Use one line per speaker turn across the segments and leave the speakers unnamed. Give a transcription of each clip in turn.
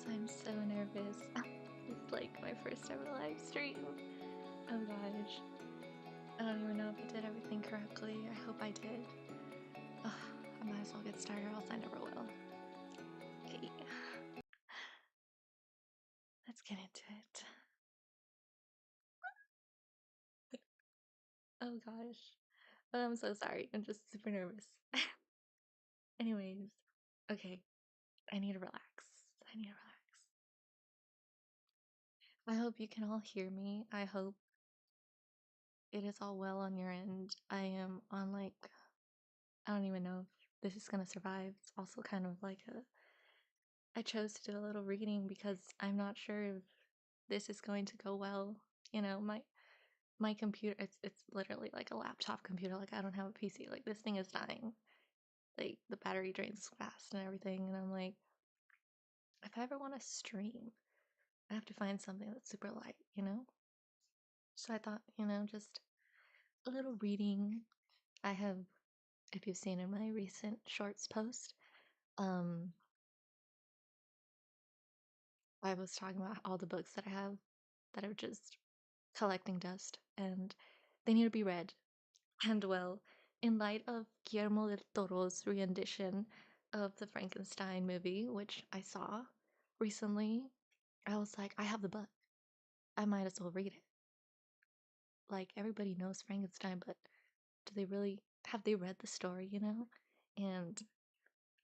I'm so nervous. It's like my first ever live stream. Oh gosh. I don't even know if I did everything correctly. I hope I did. Ugh, I might as well get started, or else I never will. Okay. Let's get into it. Oh gosh. I'm so sorry. I'm just super nervous. Anyways. Okay. I need to relax. I need to relax. I hope you can all hear me. I hope it is all well on your end. I am on like, I don't even know if this is gonna survive. It's also kind of like I chose to do a little reading because I'm not sure if this is going to go well. You know, my computer, it's literally like a laptop computer. Like I don't have a PC. Like this thing is dying. Like the battery drains fast and everything. And I'm like, if I ever want to stream, I have to find something that's super light, you know? So I thought, you know, just a little reading. I have, if you've seen in my recent shorts post, I was talking about all the books that I have that are just collecting dust and they need to be read. And well, in light of Guillermo del Toro's rendition of the Frankenstein movie, which I saw recently, I was like, I have the book. I might as well read it. Like, everybody knows Frankenstein, but do they really have they read the story, you know? And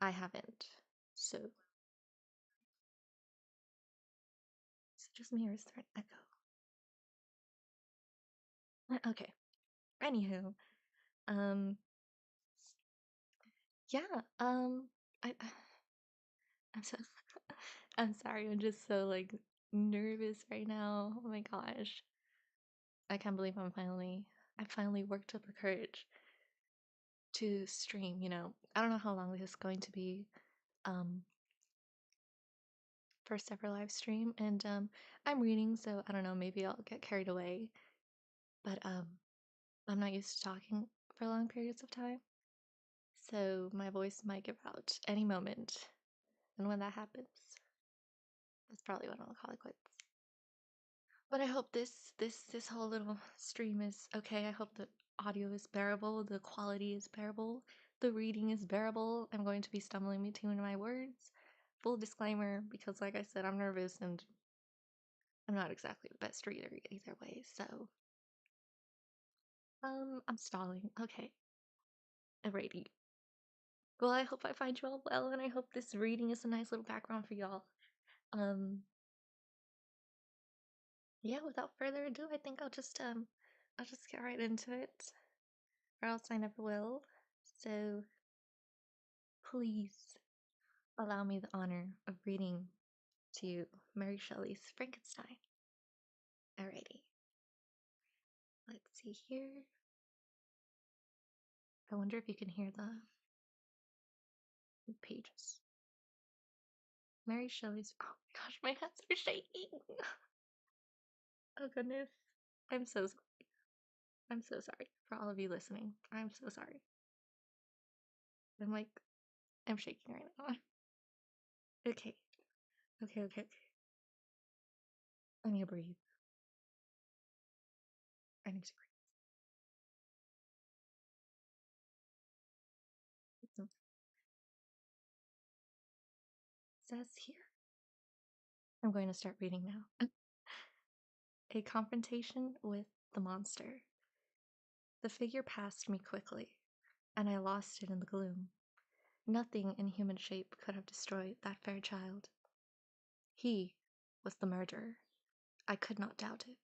I haven't. So, is it just me or is there an echo? Okay. Anywho, um, yeah, I I'm so I'm sorry, I'm just so like nervous right now. Oh my gosh. I can't believe I finally worked up the courage to stream, you know. I don't know how long this is going to be. Um First ever live stream and I'm reading, so I don't know, maybe I'll get carried away. But I'm not used to talking for long periods of time. So my voice might give out any moment. And when that happens, that's probably when I'll call it quits. But I hope this whole little stream is okay. I hope the audio is bearable, the quality is bearable, the reading is bearable. I'm going to be stumbling between my words. Full disclaimer, because like I said, I'm nervous and I'm not exactly the best reader either way, so I'm stalling. Okay. Alrighty. Well, I hope I find you all well, and I hope this reading is a nice little background for y'all. Um, yeah, without further ado, I think I'll just get right into it, or else I never will. So, please allow me the honor of reading to you Mary Shelley's Frankenstein. Alrighty. Let's see here. I wonder if you can hear the pages. Mary Shelley's. Oh my gosh, my hands are shaking. Oh goodness. I'm so sorry. I'm so sorry for all of you listening. I'm so sorry. I'm like, I'm shaking right now. Okay. Okay, okay, okay. I need to breathe. I need to breathe. It says here. I'm going to start reading now. A confrontation with the monster. The figure passed me quickly, and I lost it in the gloom. Nothing in human shape could have destroyed that fair child. He was the murderer. I could not doubt it.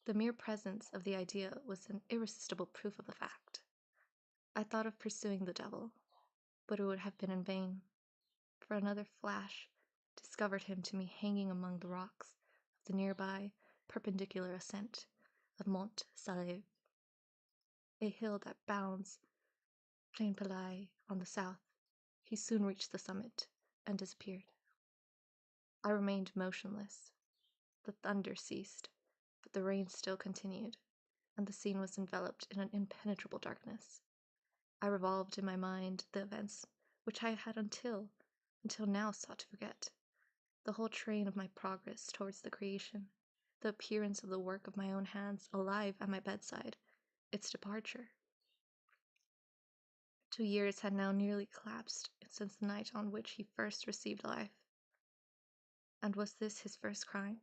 The mere presence of the idea was an irresistible proof of the fact. I thought of pursuing the devil, but it would have been in vain, for another flash discovered him to me hanging among the rocks of the nearby perpendicular ascent of Mont Saleve, a hill that bounds Plainpalais on the south. He soon reached the summit and disappeared. I remained motionless. The thunder ceased, but the rain still continued, and the scene was enveloped in an impenetrable darkness. I revolved in my mind the events which I had until now sought to forget. the whole train of my progress towards the creation, the appearance of the work of my own hands alive at my bedside, its departure. 2 years had now nearly collapsed since the night on which he first received life. And was this his first crime?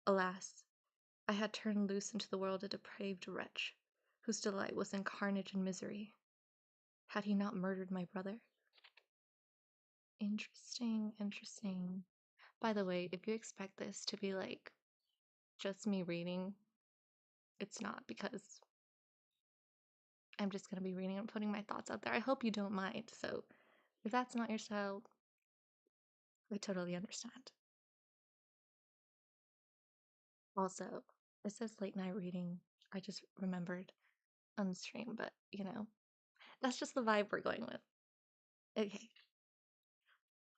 Alas, I had turned loose into the world a depraved wretch, whose delight was in carnage and misery. Had he not murdered my brother? Interesting, interesting. By the way, if you expect this to be like just me reading, it's not, because I'm just going to be reading and putting my thoughts out there. I hope you don't mind. So if that's not your style, I totally understand. Also, it says late night reading. I just remembered on the stream, but that's just the vibe we're going with. Okay,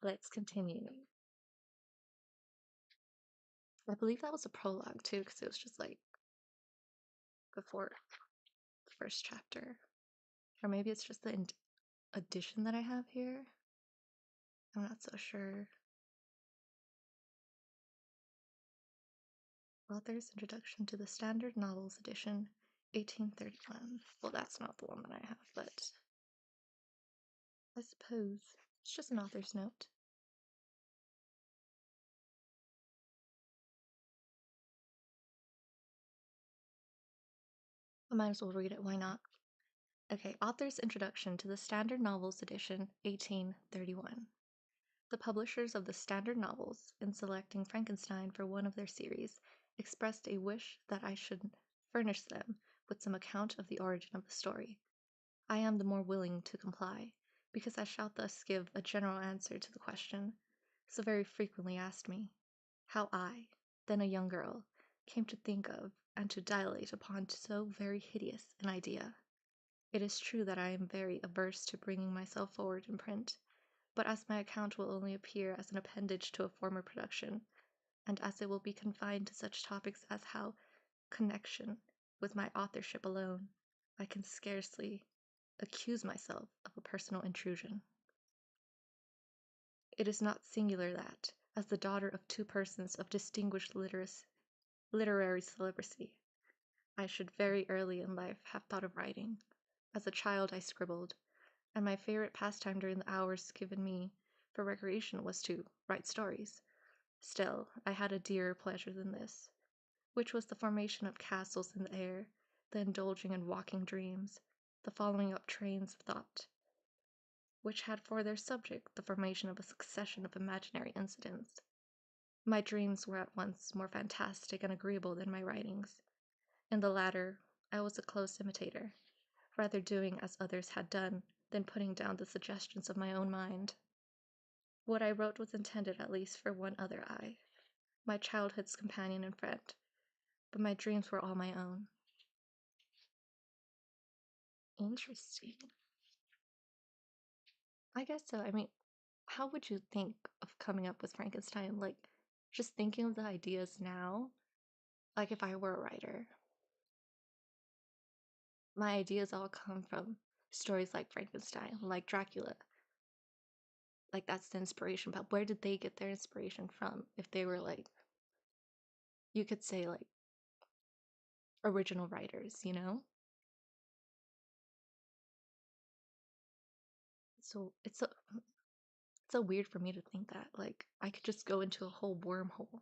let's continue. I believe that was a prologue too, because it was just like before the first chapter. Or maybe it's just the edition that I have here. I'm not so sure. Author's Introduction to the Standard Novels Edition, 1831. Well, that's not the one that I have, but I suppose it's just an author's note. I might as well read it, why not? Okay, Author's Introduction to the Standard Novels Edition, 1831. The publishers of the Standard Novels, in selecting Frankenstein for one of their series, expressed a wish that I should furnish them with some account of the origin of the story. I am the more willing to comply, because I shall thus give a general answer to the question, so very frequently asked me, how I, then a young girl, came to think of and to dilate upon so very hideous an idea. It is true that I am very averse to bringing myself forward in print, but as my account will only appear as an appendage to a former production, and as it will be confined to such topics as how connection with my authorship alone, I can scarcely accuse myself of a personal intrusion. It is not singular that, as the daughter of two persons of distinguished literary celebrity, I should very early in life have thought of writing. As a child I scribbled, and my favorite pastime during the hours given me for recreation was to write stories. Still, I had a dearer pleasure than this, which was the formation of castles in the air, the indulging in walking dreams, the following up trains of thought, which had for their subject the formation of a succession of imaginary incidents. My dreams were at once more fantastic and agreeable than my writings. In the latter, I was a close imitator, rather doing as others had done than putting down the suggestions of my own mind. What I wrote was intended at least for one other eye, my childhood's companion and friend, but my dreams were all my own. Interesting. I guess so. I mean, how would you think of coming up with Frankenstein? Like, just thinking of the ideas now, like if I were a writer, my ideas all come from stories like Frankenstein, like Dracula. Like, that's the inspiration. But where did they get their inspiration from? If they were like, you could say, like, original writers, you know? So it's so weird for me to think that. Like, I could just go into a whole wormhole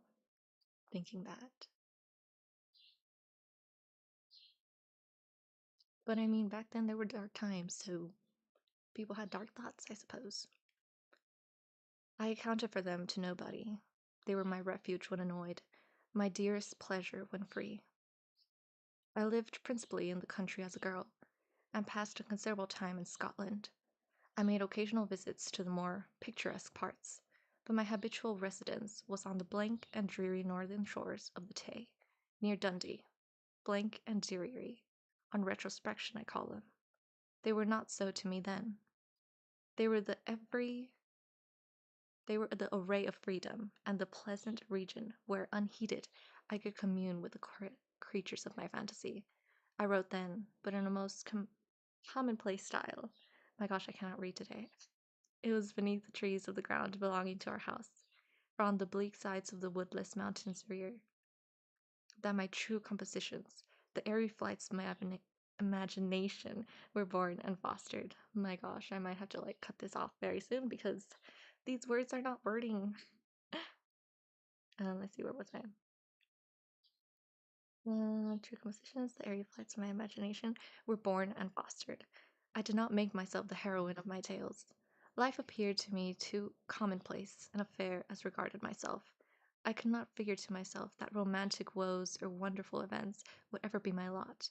thinking that. But I mean, back then there were dark times, so people had dark thoughts, I suppose. I accounted for them to nobody. They were my refuge when annoyed, my dearest pleasure when free. I lived principally in the country as a girl, and passed a considerable time in Scotland. I made occasional visits to the more picturesque parts, but my habitual residence was on the blank and dreary northern shores of the Tay, near Dundee. Blank and dreary, on retrospection I call them. They were not so to me then. They were the array of freedom, and the pleasant region where, unheeded, I could commune with the creatures of my fantasy. I wrote then, but in a most commonplace style. My gosh, I cannot read today. It was beneath the trees of the ground belonging to our house. or on the bleak sides of the woodless mountains rear. That my true compositions, the airy flights of my imagination, were born and fostered. My gosh, I might have to like cut this off very soon because these words are not wording. Let's see, where was I? True compositions, the airy flights of my imagination, were born and fostered. I did not make myself the heroine of my tales. Life appeared to me too commonplace an affair as regarded myself. I could not figure to myself that romantic woes or wonderful events would ever be my lot.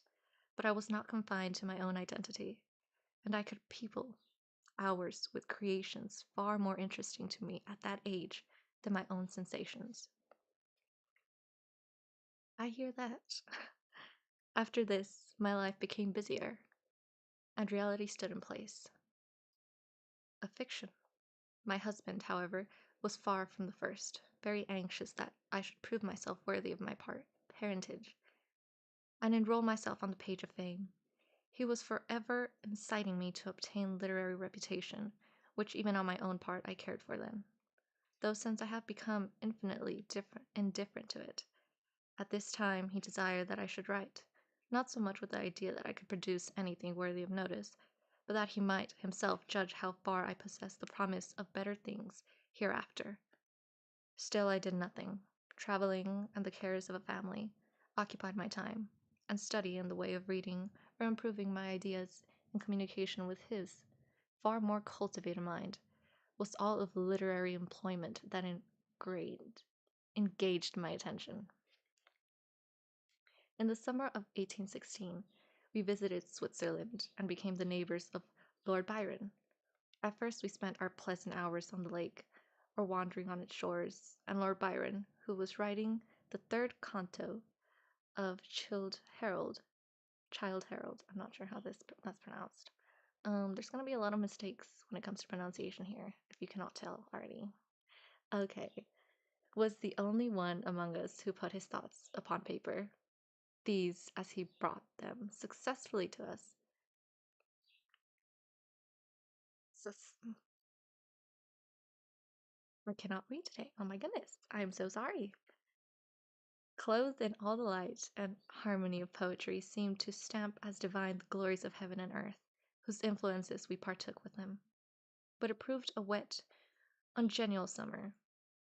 But I was not confined to my own identity, and I could people hours with creations far more interesting to me at that age than my own sensations. I hear that. After this, my life became busier, and reality stood in place. A fiction. My husband, however, was far from the first, very anxious that I should prove myself worthy of my parentage, and enroll myself on the page of fame. He was forever inciting me to obtain literary reputation, which even on my own part I cared for then, though since I have become infinitely indifferent to it. At this time he desired that I should write, not so much with the idea that I could produce anything worthy of notice, but that he might himself judge how far I possessed the promise of better things hereafter. Still I did nothing. Traveling and the cares of a family occupied my time, and study in the way of reading or improving my ideas in communication with his far more cultivated mind was all of literary employment that engaged my attention. In the summer of 1816, we visited Switzerland and became the neighbors of Lord Byron. At first we spent our pleasant hours on the lake, or wandering on its shores, and Lord Byron, who was writing the third canto of Childe Harold. I'm not sure how that's pronounced. There's gonna be a lot of mistakes when it comes to pronunciation here, if you cannot tell already. Okay, was the only one among us who put his thoughts upon paper. These, as he brought them successfully to us. I cannot read today. Oh my goodness, I am so sorry. Clothed in all the light and harmony of poetry, seemed to stamp as divine the glories of heaven and earth, whose influences we partook with him. But it proved a wet, ungenial summer.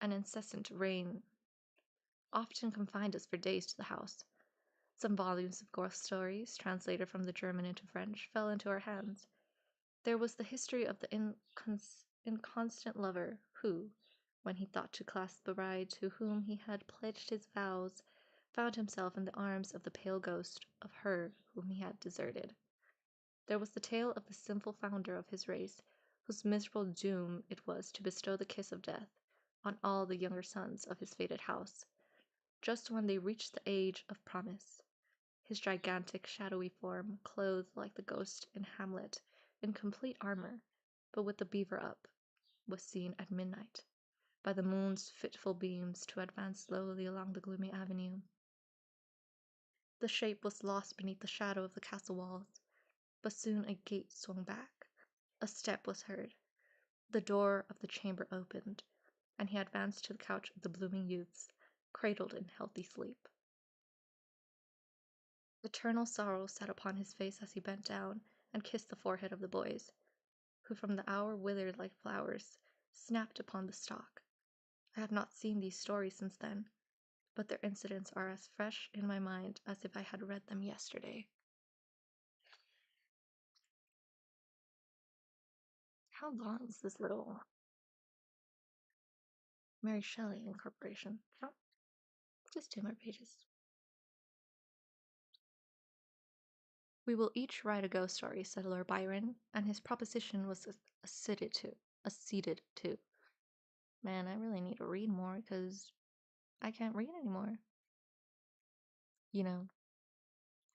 An incessant rain often confined us for days to the house. Some volumes of ghost stories, translated from the German into French, fell into our hands. There was the history of the inconstant lover who, when he thought to clasp the bride to whom he had pledged his vows, found himself in the arms of the pale ghost of her whom he had deserted. There was the tale of the sinful founder of his race, whose miserable doom it was to bestow the kiss of death on all the younger sons of his fated house, just when they reached the age of promise. His gigantic, shadowy form, clothed like the ghost in Hamlet, in complete armor, but with the beaver up, was seen at midnight, by the moon's fitful beams, to advance slowly along the gloomy avenue. The shape was lost beneath the shadow of the castle walls, but soon a gate swung back, a step was heard, the door of the chamber opened, and he advanced to the couch of the blooming youths, cradled in healthy sleep. Eternal sorrow sat upon his face as he bent down and kissed the forehead of the boys, who from the hour withered like flowers, snapped upon the stalk. I have not seen these stories since then, but their incidents are as fresh in my mind as if I had read them yesterday. How long is this little Mary Shelley incorporation? Oh, just 2 more pages. We will each write a ghost story, said Lord Byron, and his proposition was acceded to. Man, I really need to read more because I can't read anymore. You know,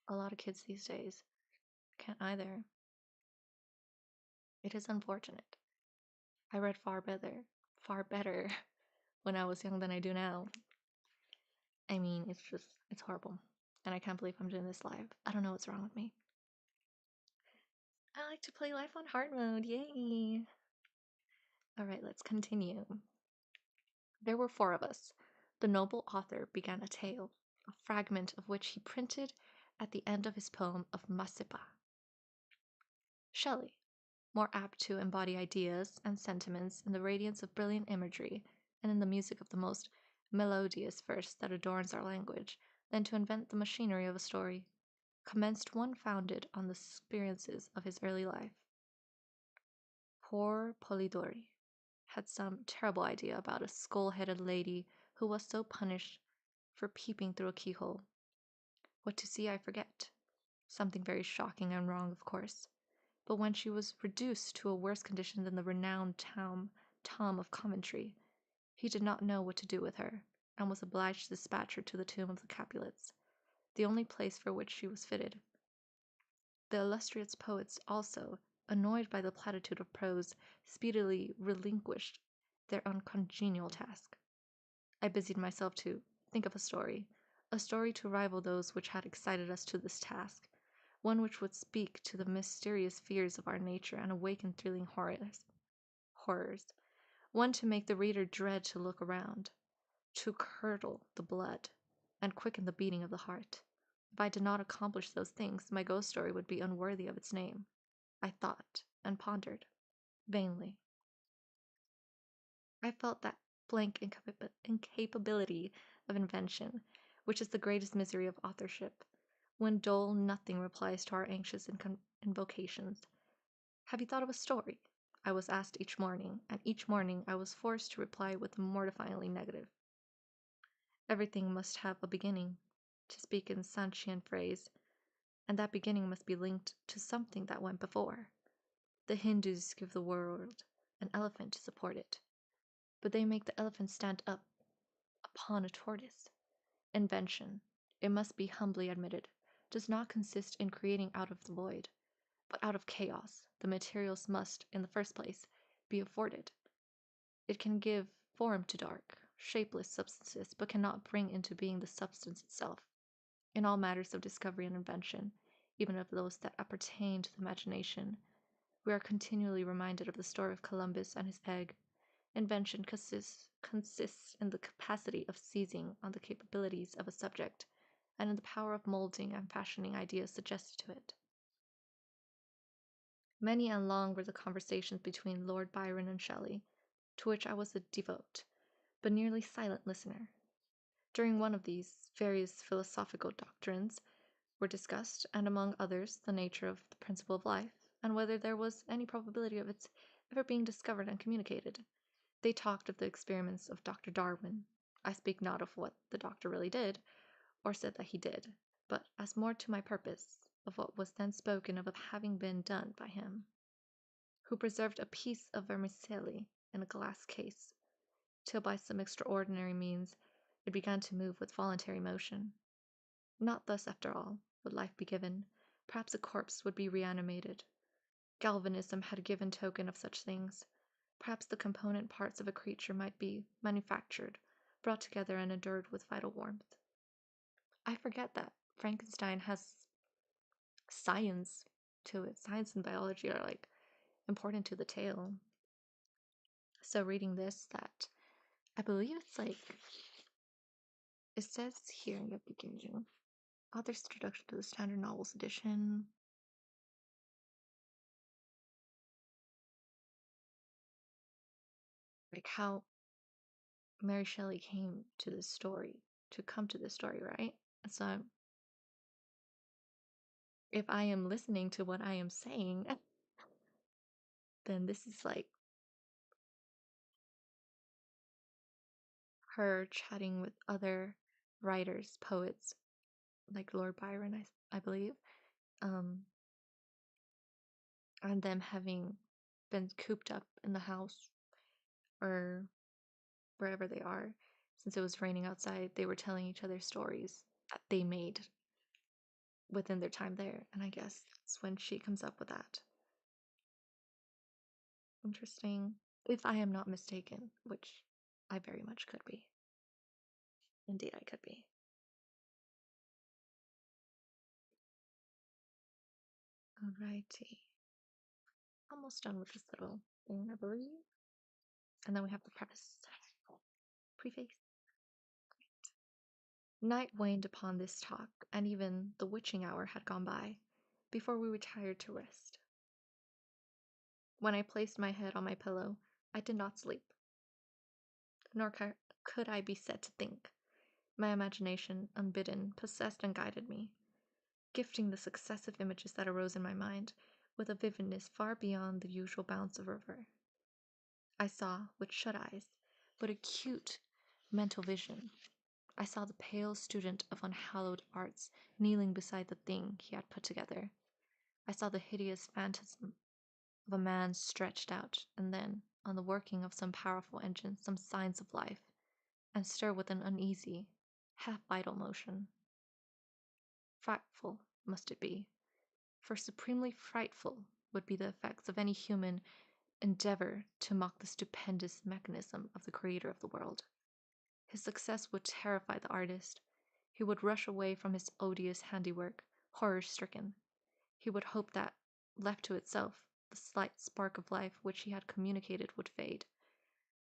a lot of kids these days can't either. It is unfortunate. I read far better when I was young than I do now. I mean, it's horrible. And I can't believe I'm doing this live. I don't know what's wrong with me. I like to play life on hard mode, yay! Alright, let's continue. There were four of us. The noble author began a tale, a fragment of which he printed at the end of his poem of Masipa. Shelley, more apt to embody ideas and sentiments in the radiance of brilliant imagery and in the music of the most melodious verse that adorns our language, than to invent the machinery of a story, commenced one founded on the experiences of his early life. Poor Polidori had some terrible idea about a skull-headed lady who was so punished for peeping through a keyhole. What to see I forget. Something very shocking and wrong, of course. But when she was reduced to a worse condition than the renowned Tom of Coventry, he did not know what to do with her, and was obliged to dispatch her to the tomb of the Capulets, the only place for which she was fitted. The illustrious poets also, annoyed by the platitude of prose, speedily relinquished their uncongenial task. I busied myself to think of a story to rival those which had excited us to this task, one which would speak to the mysterious fears of our nature and awaken thrilling horrors, one to make the reader dread to look around, to curdle the blood, and quicken the beating of the heart. If I did not accomplish those things, my ghost story would be unworthy of its name. I thought and pondered, vainly. I felt that blank incapability of invention, which is the greatest misery of authorship, when dull nothing replies to our anxious invocations. Have you thought of a story? I was asked each morning, and each morning I was forced to reply with a mortifyingly negative. Everything must have a beginning, to speak in Sanchian phrase, and that beginning must be linked to something that went before. The Hindus give the world an elephant to support it, but they make the elephant stand up upon a tortoise. Invention, it must be humbly admitted, does not consist in creating out of the void, but out of chaos. The materials must, in the first place, be afforded. It can give form to dark, shapeless substances, but cannot bring into being the substance itself. In all matters of discovery and invention, even of those that appertain to the imagination, we are continually reminded of the story of Columbus and his egg. Invention consists in the capacity of seizing on the capabilities of a subject, and in the power of molding and fashioning ideas suggested to it. Many and long were the conversations between Lord Byron and Shelley, to which I was a devout, but nearly silent listener. During one of these, various philosophical doctrines were discussed, and among others, the nature of the principle of life, and whether there was any probability of its ever being discovered and communicated. They talked of the experiments of Dr. Darwin. I speak not of what the doctor really did, or said that he did, but, as more to my purpose, of what was then spoken of having been done by him, who preserved a piece of vermicelli in a glass case, till by some extraordinary means it began to move with voluntary motion. Not thus, after all, would life be given. Perhaps a corpse would be reanimated. Galvanism had given token of such things. Perhaps the component parts of a creature might be manufactured, brought together and endured with vital warmth. I forget that Frankenstein has science to it. Science and biology are like important to the tale. So reading this, that I believe it's like, it says here in the beginning, author's introduction to the standard novels edition. Like how Mary Shelley came to this story, right? So if I am listening to what I am saying, then this is like her chatting with other writers, poets, like Lord Byron, I believe, and them having been cooped up in the house or wherever they are. Since it was raining outside, they were telling each other stories that they made within their time there, and I guess that's when she comes up with that. Interesting. If I am not mistaken, which I very much could be. Indeed, I could be. Alrighty. Almost done with this little thing, I believe. And then we have the preface. Preface. Night waned upon this talk, and even the witching hour had gone by before we retired to rest. When I placed my head on my pillow, I did not sleep, nor could I be said to think. My imagination, unbidden, possessed and guided me, gifting the successive images that arose in my mind with a vividness far beyond the usual bounds of river. I saw, with shut eyes, but acute mental vision. I saw the pale student of unhallowed arts kneeling beside the thing he had put together. I saw the hideous phantasm of a man stretched out, and then, on the working of some powerful engine, some signs of life, and stir with an uneasy, half-vital motion. Frightful must it be, for supremely frightful would be the effects of any human endeavor to mock the stupendous mechanism of the creator of the world. His success would terrify the artist. He would rush away from his odious handiwork, horror-stricken. He would hope that, left to itself, the slight spark of life which he had communicated would fade,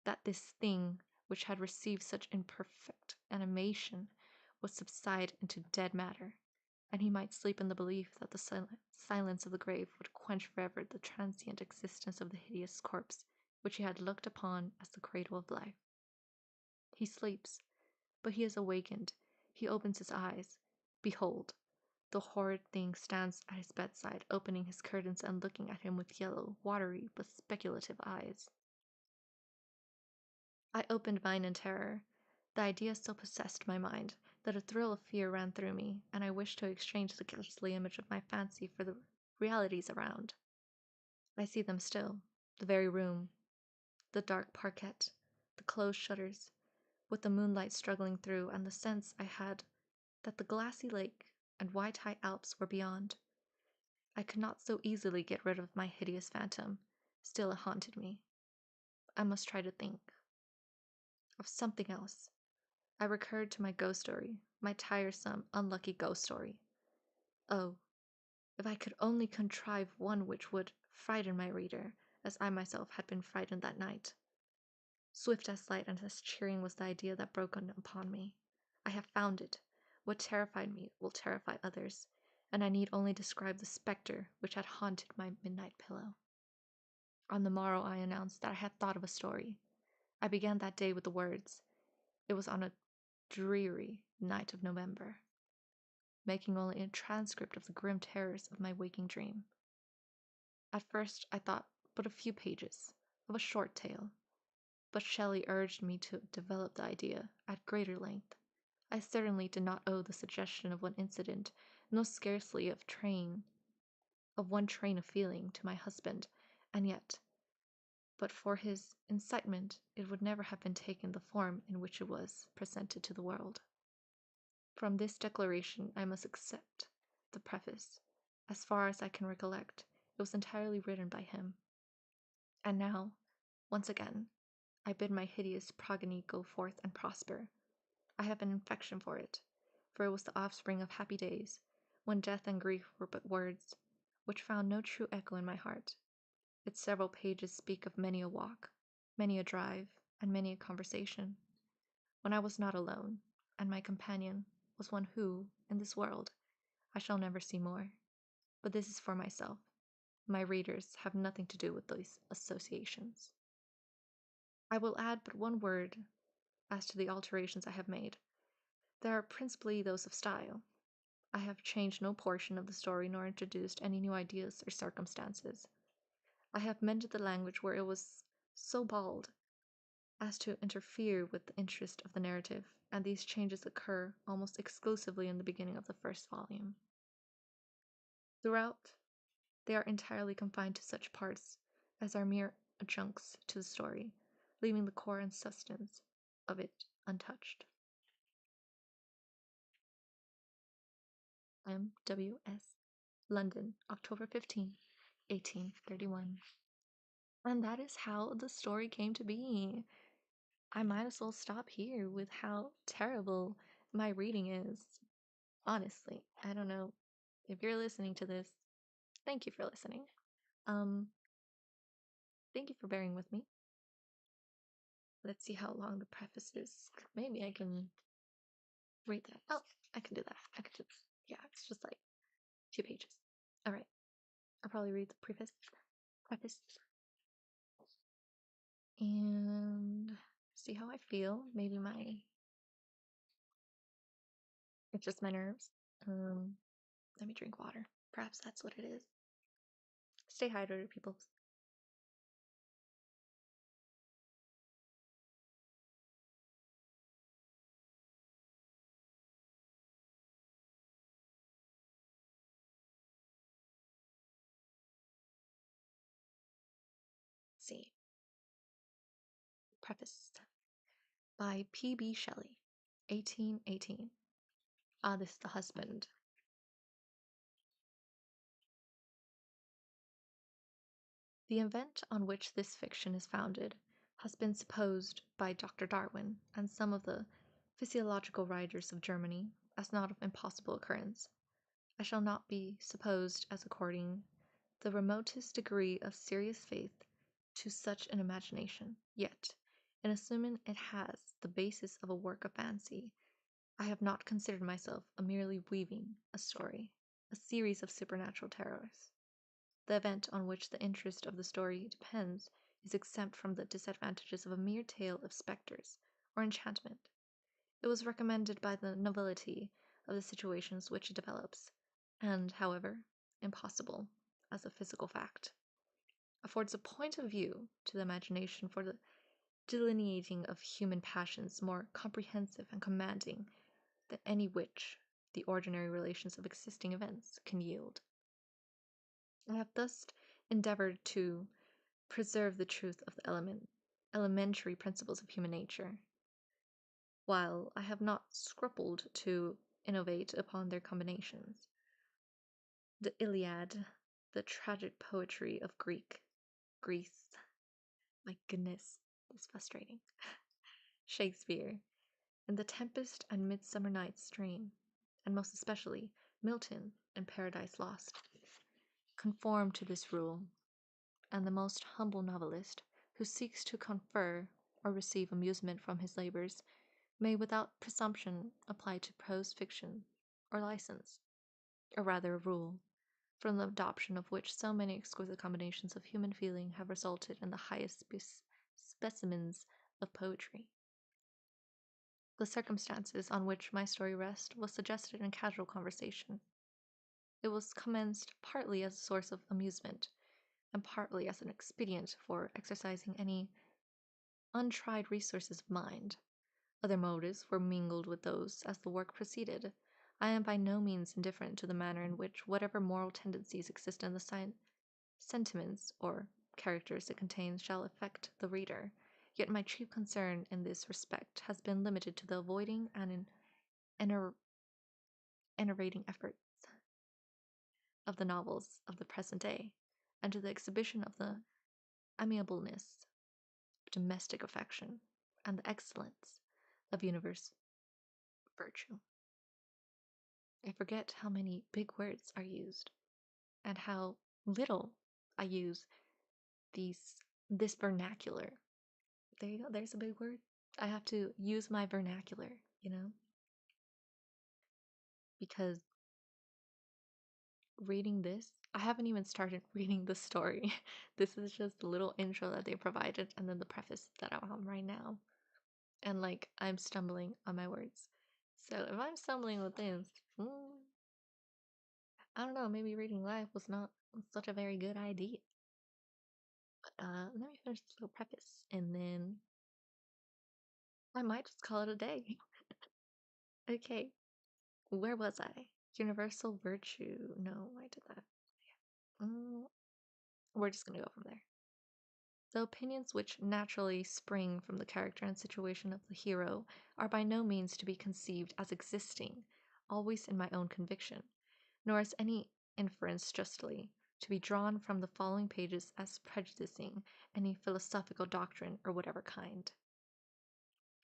that this thing which had received such imperfect animation would subside into dead matter, and he might sleep in the belief that the silence of the grave would quench forever the transient existence of the hideous corpse which he had looked upon as the cradle of life. He sleeps, but he is awakened. He opens his eyes. Behold, the horrid thing stands at his bedside, opening his curtains and looking at him with yellow, watery, but speculative eyes. I opened mine in terror. The idea so possessed my mind that a thrill of fear ran through me, and I wished to exchange the ghastly image of my fancy for the realities around. I see them still, the very room, the dark parquet, the closed shutters, with the moonlight struggling through, and the sense I had that the glassy lake and white-high Alps were beyond. I could not so easily get rid of my hideous phantom, still it haunted me. I must try to think of something else. I recurred to my ghost story, my tiresome, unlucky ghost story. Oh, if I could only contrive one which would frighten my reader, as I myself had been frightened that night. Swift as light and as cheering was the idea that broke upon me. I have found it. What terrified me will terrify others, and I need only describe the spectre which had haunted my midnight pillow. On the morrow I announced that I had thought of a story. I began that day with the words, "It was on a dreary night of November," making only a transcript of the grim terrors of my waking dream. At first I thought but a few pages, of a short tale, but Shelley urged me to develop the idea at greater length. I certainly did not owe the suggestion of one incident, no scarcely of one train of feeling, to my husband, and yet, but for his incitement, it would never have been taken the form in which it was presented to the world. From this declaration I must accept the preface. As far as I can recollect, it was entirely written by him. And now, once again, I bid my hideous progeny go forth and prosper. I have an affection for it, for it was the offspring of happy days, when death and grief were but words, which found no true echo in my heart. Its several pages speak of many a walk, many a drive, and many a conversation, when I was not alone, and my companion was one who, in this world, I shall never see more. But this is for myself. My readers have nothing to do with these associations. I will add but one word as to the alterations I have made. They are principally those of style. I have changed no portion of the story nor introduced any new ideas or circumstances. I have mended the language where it was so bald as to interfere with the interest of the narrative, and these changes occur almost exclusively in the beginning of the first volume. Throughout, they are entirely confined to such parts as are mere adjuncts to the story, leaving the core and substance of it untouched. M.W.S. London, October 15, 1831. And that is how the story came to be. I might as well stop here with how terrible my reading is. Honestly, I don't know if you're listening to this. Thank you for listening. Um, Thank you for bearing with me. Let's see how long the preface is. Maybe I can read that. Oh, I can do that. I can do this. Yeah, it's just like 2 pages. All right. I'll probably read the preface. And see how I feel. Maybe it's just my nerves. Let me drink water. Perhaps that's what it is. Stay hydrated, people. See. Preface by P.B. Shelley, 1818. Ah, this is the husband. The event on which this fiction is founded has been supposed by Dr. Darwin and some of the physiological writers of Germany as not of impossible occurrence. I shall not be supposed as according the remotest degree of serious faith to such an imagination, yet, in assuming it has the basis of a work of fancy, I have not considered myself a merely weaving a story, a series of supernatural terrors. The event on which the interest of the story depends is exempt from the disadvantages of a mere tale of spectres or enchantment. It was recommended by the novelty of the situations which it develops, and, however impossible as a physical fact, affords a point of view to the imagination for the delineating of human passions more comprehensive and commanding than any which the ordinary relations of existing events can yield. I have thus endeavored to preserve the truth of the elementary principles of human nature, while I have not scrupled to innovate upon their combinations. The Iliad, the tragic poetry of Greece, my goodness, it's frustrating, Shakespeare, and the Tempest and Midsummer Night's Dream, and most especially Milton and Paradise Lost, conform to this rule, and the most humble novelist who seeks to confer or receive amusement from his labors may without presumption apply to prose fiction or license, or rather a rule, from the adoption of which so many exquisite combinations of human feeling have resulted in the highest specimens of poetry. The circumstances on which my story rests was suggested in casual conversation. It was commenced partly as a source of amusement, and partly as an expedient for exercising any untried resources of mind. Other motives were mingled with those as the work proceeded. I am by no means indifferent to the manner in which whatever moral tendencies exist in the sentiments or characters it contains shall affect the reader. Yet my chief concern in this respect has been limited to the avoiding and enervating efforts of the novels of the present day, and to the exhibition of the amiableness of domestic affection and the excellence of universal virtue. I forget how many big words are used, and how little I use this vernacular. There you go, there's a big word. I have to use my vernacular, because reading this, I haven't even started reading the story. This is just the little intro that they provided, and then the preface that I'm on right now. And I'm stumbling on my words. So if I'm stumbling with this, I don't know, maybe reading live was not such a very good idea. But let me finish this little preface, and then I might just call it a day. Okay, where was I? Universal virtue. No, I did that. We're just gonna go from there. The opinions which naturally spring from the character and situation of the hero are by no means to be conceived as existing always in my own conviction, nor is any inference justly to be drawn from the following pages as prejudicing any philosophical doctrine or whatever kind.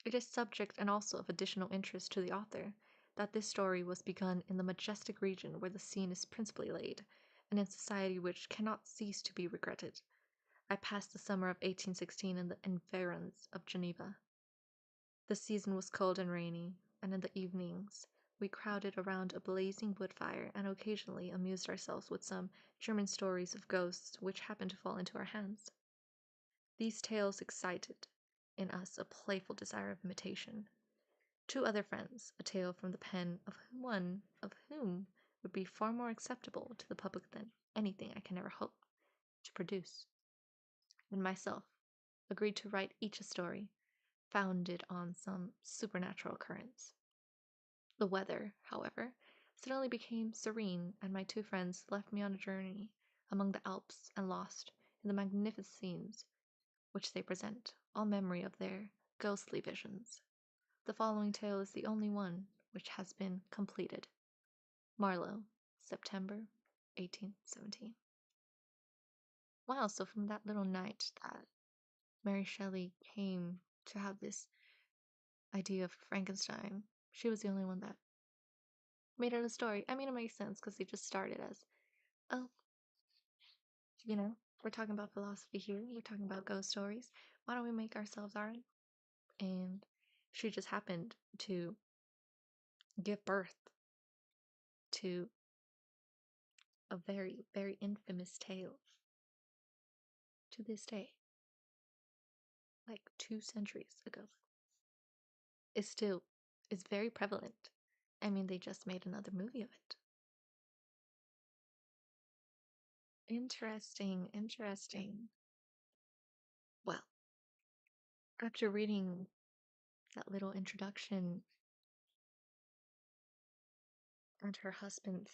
It is subject and also of additional interest to the author that this story was begun in the majestic region where the scene is principally laid, and in society which cannot cease to be regretted, I passed the summer of 1816 in the environs of Geneva. The season was cold and rainy, and in the evenings we crowded around a blazing wood fire and occasionally amused ourselves with some German stories of ghosts which happened to fall into our hands. These tales excited in us a playful desire of imitation. Two other friends, a tale from the pen of one of whom would be far more acceptable to the public than anything I can ever hope to produce, and myself agreed to write each a story founded on some supernatural occurrence. The weather, however, suddenly became serene, and my two friends left me on a journey among the Alps and lost in the magnificent scenes which they present all memory of their ghostly visions. The following tale is the only one which has been completed. Marlow, September 1817. Wow, so from that little night that Mary Shelley came to have this idea of Frankenstein, she was the only one that made it a story. I mean, it makes sense because they just started as, oh, we're talking about philosophy here. We're talking about ghost stories. Why don't we make ourselves our own? And she just happened to give birth to a very, very infamous tale to this day, like 2 centuries ago. It still is very prevalent. I mean, they just made another movie of it. Interesting, interesting. Well, after reading that little introduction and her husband's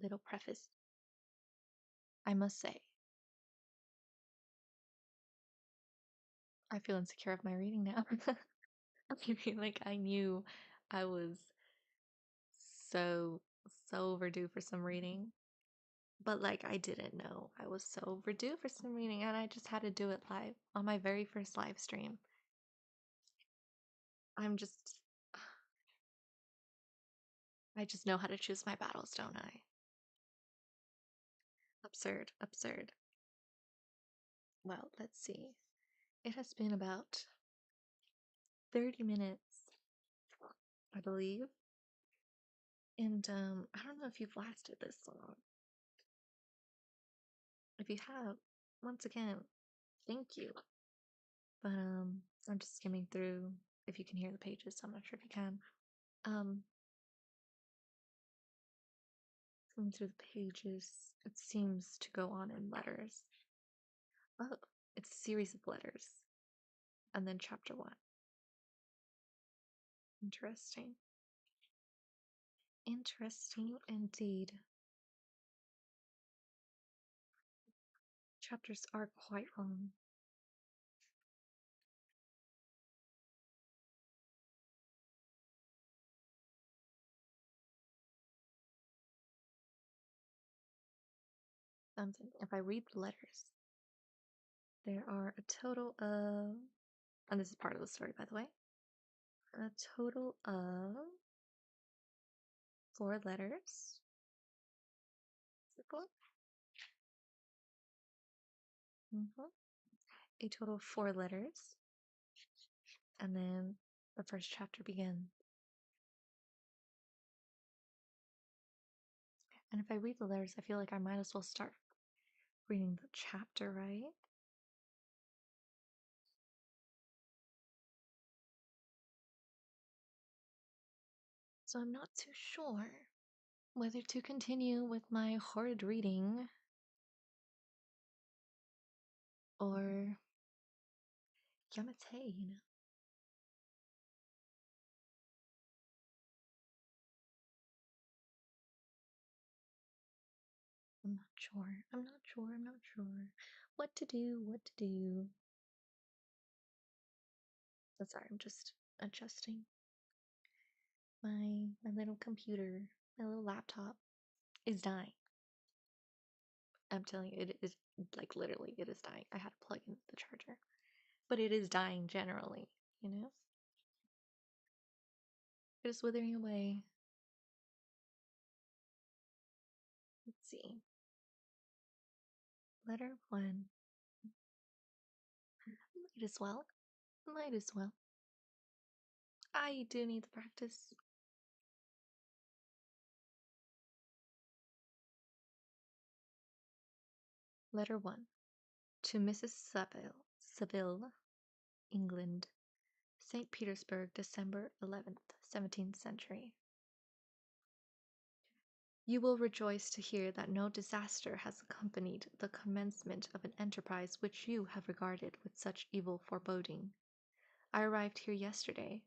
little preface, I must say, I feel insecure of my reading now. I feel like I knew I was so, so overdue for some reading. But like I didn't know I was so overdue for some reading, and I just had to do it live on my very first live stream. I just know how to choose my battles, don't I? Absurd, absurd. Well, let's see. It has been about 30 minutes, I believe. And I don't know if you've lasted this long. If you have, once again, thank you. But I'm just skimming through if you can hear the pages, so I'm not sure if you can. Skimming through the pages, it seems to go on in letters. Oh, it's a series of letters. And then chapter 1. Interesting. Interesting indeed. Chapters are quite long. If I read the letters, there are a total of, and this is part of the story, by the way, a total of 4 letters. Is it 4? A total of 4 letters. And then the first chapter begins. And if I read the letters, I feel like I might as well start reading the chapter, right? So I'm not too sure whether to continue with my horrid reading or Yamate, I'm not sure. I'm not sure. What to do. Oh, sorry, I'm just adjusting my little computer, my little laptop is dying. I'm telling you, it is, like, literally, it is dying. I had to plug in the charger. But it is dying generally, It is withering away. Let's see. Letter 1. Might as well. Might as well. I do need the practice. Letter 1. To Mrs. Saville, England. St. Petersburg, December 11th, 17th century. You will rejoice to hear that no disaster has accompanied the commencement of an enterprise which you have regarded with such evil foreboding. I arrived here yesterday,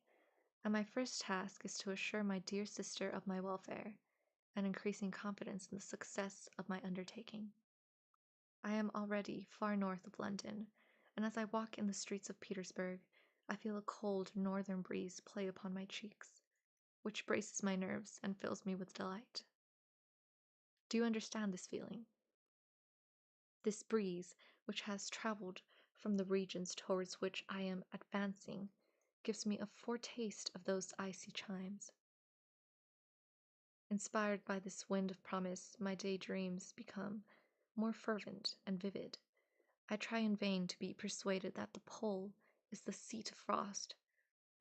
and my first task is to assure my dear sister of my welfare, and increasing confidence in the success of my undertaking. I am already far north of London, and as I walk in the streets of Petersburg, I feel a cold northern breeze play upon my cheeks, which braces my nerves and fills me with delight. Do you understand this feeling? This breeze, which has traveled from the regions towards which I am advancing, gives me a foretaste of those icy chimes. Inspired by this wind of promise, my daydreams become more fervent and vivid. I try in vain to be persuaded that the pole is the seat of frost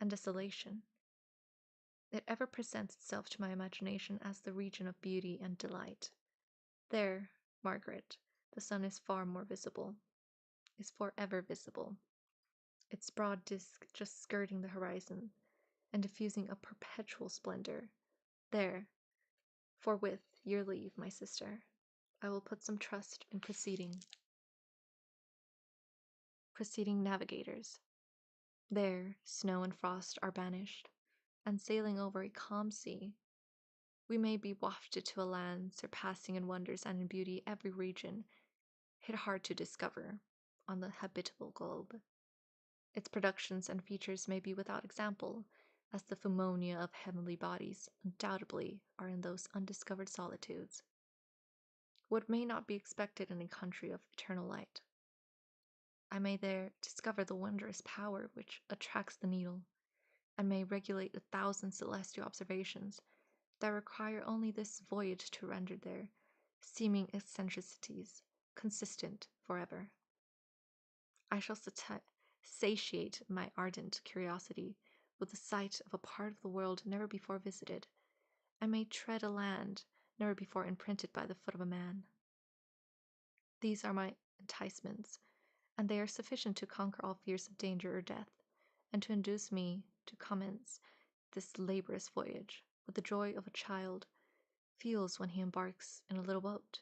and desolation. It ever presents itself to my imagination as the region of beauty and delight. There, Margaret, the sun is far more visible, is forever visible, its broad disk just skirting the horizon and diffusing a perpetual splendor. There, for with your leave, my sister, I will put some trust in preceding navigators. There, snow and frost are banished, and sailing over a calm sea, we may be wafted to a land surpassing in wonders and in beauty every region hit hard to discover on the habitable globe. Its productions and features may be without example, as the pneumonia of heavenly bodies undoubtedly are in those undiscovered solitudes. What may not be expected in a country of eternal light? I may there discover the wondrous power which attracts the needle, and may regulate 1,000 celestial observations that require only this voyage to render their seeming eccentricities consistent forever. I shall satiate my ardent curiosity with the sight of a part of the world never before visited, and may tread a land never before imprinted by the foot of a man. These are my enticements, and they are sufficient to conquer all fears of danger or death, and to induce me to commence this laborious voyage with the joy of a child feels when he embarks in a little boat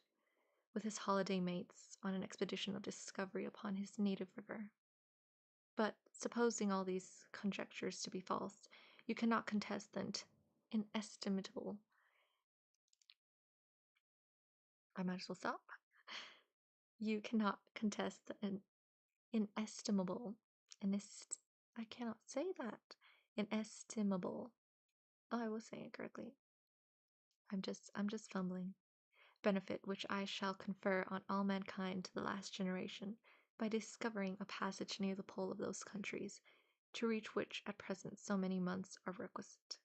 with his holiday mates on an expedition of discovery upon his native river. But supposing all these conjectures to be false, you cannot contest the inestimable. I might as well stop. You cannot contest the inestimable. I cannot say that. Inestimable. Oh, I was saying it correctly. I'm just fumbling. Benefit which I shall confer on all mankind to the last generation by discovering a passage near the pole of those countries, to reach which at present so many months are requisite,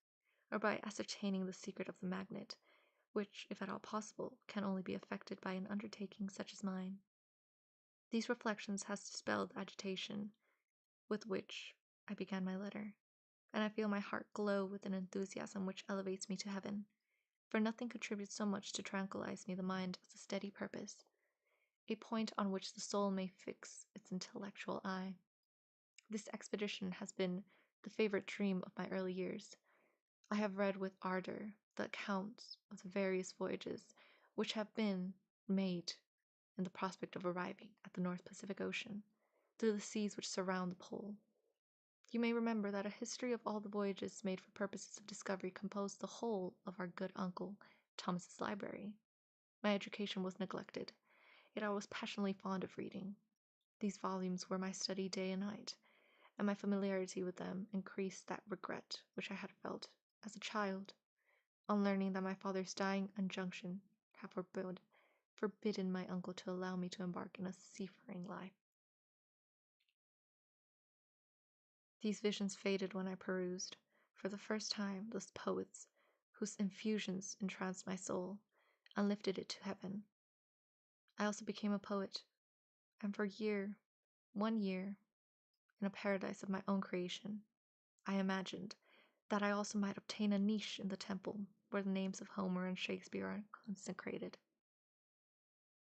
or by ascertaining the secret of the magnet, which, if at all possible, can only be effected by an undertaking such as mine. These reflections has dispelled the agitation with which I began my letter, and I feel my heart glow with an enthusiasm which elevates me to heaven, for nothing contributes so much to tranquilize me the mind as a steady purpose, a point on which the soul may fix its intellectual eye. This expedition has been the favorite dream of my early years. I have read with ardor the accounts of the various voyages which have been made in the prospect of arriving at the North Pacific Ocean, through the seas which surround the pole. You may remember that a history of all the voyages made for purposes of discovery composed the whole of our good uncle Thomas's library. My education was neglected, yet I was passionately fond of reading. These volumes were my study day and night, and my familiarity with them increased that regret which I had felt as a child on learning that my father's dying injunction had forbidden my uncle to allow me to embark in a seafaring life. These visions faded when I perused, for the first time, those poets whose infusions entranced my soul and lifted it to heaven. I also became a poet, And for 1 year, in a paradise of my own creation, I imagined that I also might obtain a niche in the temple where the names of Homer and Shakespeare are consecrated.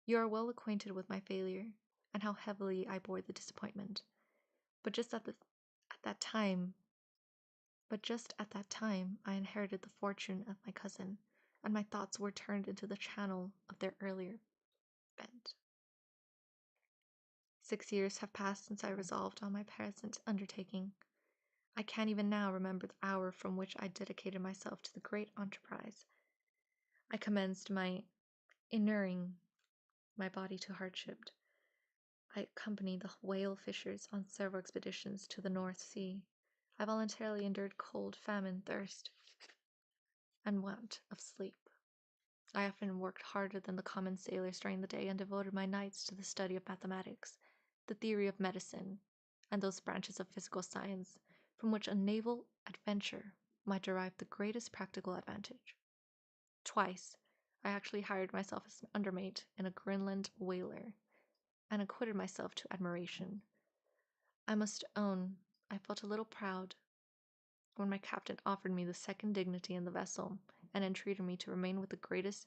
You are well acquainted with my failure and how heavily I bore the disappointment. But just at that time, I inherited the fortune of my cousin, and my thoughts were turned into the channel of their earlier bent. 6 years have passed since I resolved on my present undertaking. I can't even now remember the hour from which I dedicated myself to the great enterprise. I commenced my inuring my body to hardship. I accompanied the whale fishers on several expeditions to the North Sea. I voluntarily endured cold, famine, thirst, and want of sleep. I often worked harder than the common sailors during the day and devoted my nights to the study of mathematics, the theory of medicine, and those branches of physical science from which a naval adventure might derive the greatest practical advantage. Twice, I actually hired myself as an undermate in a Greenland whaler, and acquitted myself to admiration. I must own I felt a little proud when my captain offered me the second dignity in the vessel and entreated me to remain with the greatest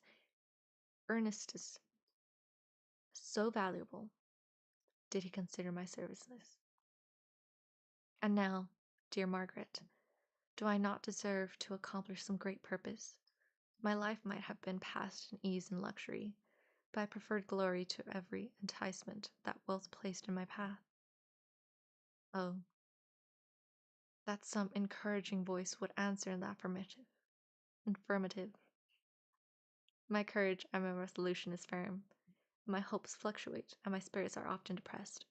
earnestness. So valuable did he consider my services. And now, dear Margaret, do I not deserve to accomplish some great purpose? My life might have been passed in ease and luxury, but I preferred glory to every enticement that wealth placed in my path. Oh, that some encouraging voice would answer in the affirmative. My courage and my resolution is firm. My hopes fluctuate, and my spirits are often depressed.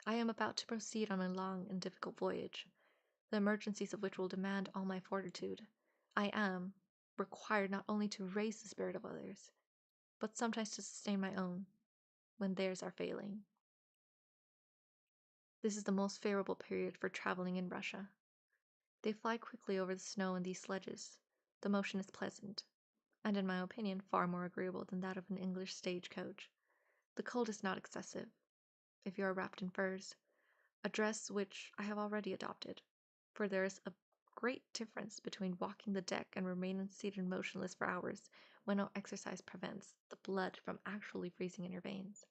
I am about to proceed on a long and difficult voyage, the emergencies of which will demand all my fortitude. I am required not only to raise the spirit of others, but sometimes to sustain my own, when theirs are failing. This is the most favorable period for traveling in Russia. They fly quickly over the snow in these sledges. The motion is pleasant, and in my opinion far more agreeable than that of an English stagecoach. The cold is not excessive, if you are wrapped in furs, a dress which I have already adopted, for there is a great difference between walking the deck and remaining seated motionless for hours when no exercise prevents the blood from actually freezing in your veins.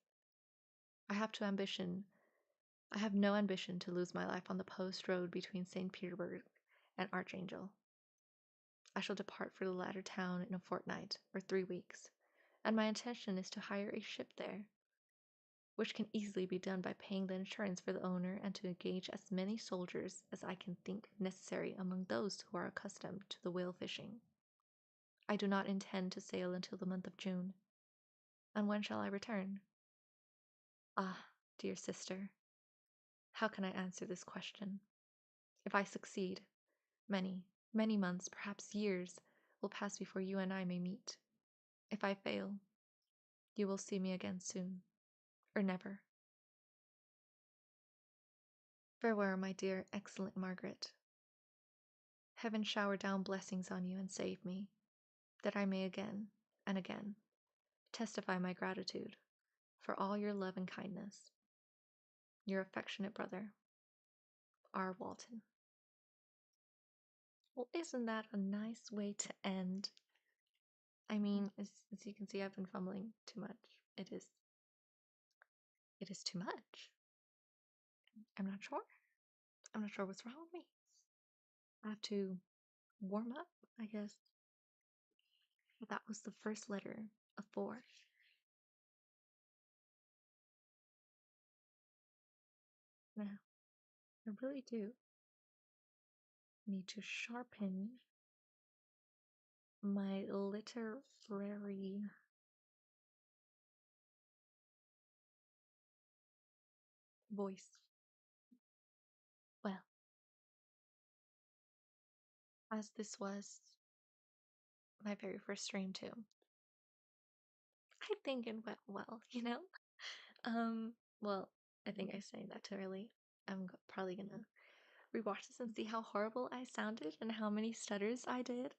I have no ambition to lose my life on the post road between St. Petersburg and Archangel. I shall depart for the latter town in a fortnight or 3 weeks, and my intention is to hire a ship there, which can easily be done by paying the insurance for the owner and to engage as many soldiers as I can think necessary among those who are accustomed to the whale fishing. I do not intend to sail until the month of June. And when shall I return? Ah, dear sister, how can I answer this question? If I succeed, many, many months, perhaps years, will pass before you and I may meet. If I fail, you will see me again soon, or never. Farewell, my dear, excellent Margaret. Heaven shower down blessings on you and save me, that I may again and again testify my gratitude for all your love and kindness. Your affectionate brother, R. Walton. Well, isn't that a nice way to end? I mean, as you can see, I've been fumbling too much. It is too much. I'm not sure. I'm not sure what's wrong with me. I have to warm up, I guess. That was the first letter of 4. Now, I really do need to sharpen my literary voice. Well, as this was my very first stream too, I think it went well. Um, well, I think I sang that too early. I'm probably gonna rewatch this and see how horrible I sounded and how many stutters I did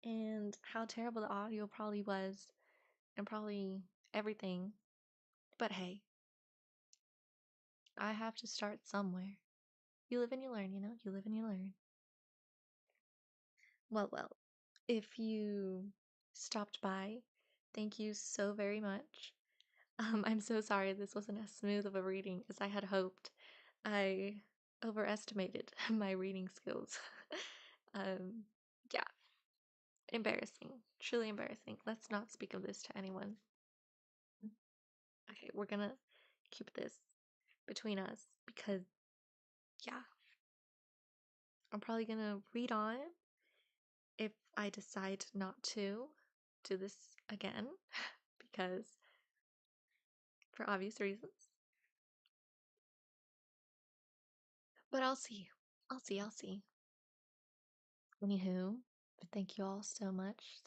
and how terrible the audio probably was and probably everything. But hey, I have to start somewhere. You live and you learn, you know? You live and you learn. Well, if you stopped by, thank you so very much. I'm so sorry this wasn't as smooth of a reading as I had hoped. I overestimated my reading skills. um, yeah, embarrassing. Truly embarrassing. Let's not speak of this to anyone. Okay, we're gonna keep this between us because, yeah, I'm probably gonna read on if I decide not to do this again because for obvious reasons. But I'll see. I'll see. I'll see. Anywho, thank you all so much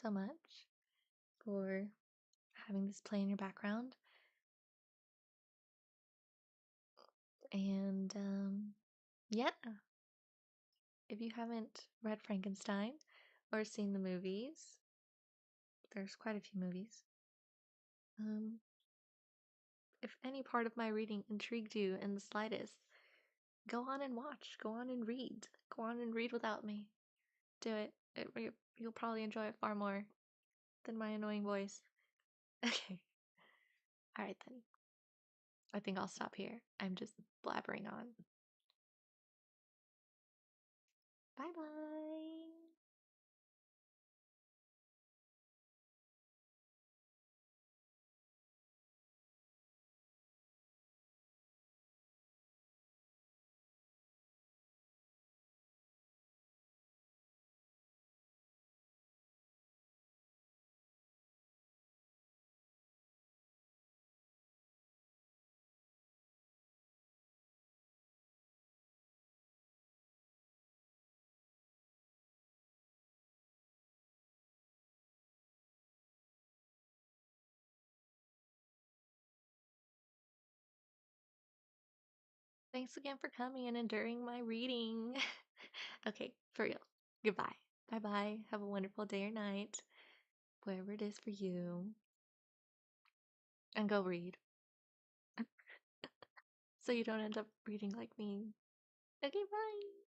for having this play in your background. And yeah, if you haven't read Frankenstein or seen the movies, there's quite a few movies. Um, if any part of my reading intrigued you in the slightest, go on and watch. Go on and read. Go on and read without me. Do it. You'll probably enjoy it far more than my annoying voice. Okay. Alright then. I think I'll stop here. I'm just blabbering on. Bye bye. Thanks again for coming and enduring my reading. Okay, for real. Goodbye. Bye bye. Have a wonderful day or night, wherever it is for you. And go read. So you don't end up reading like me. Okay, bye.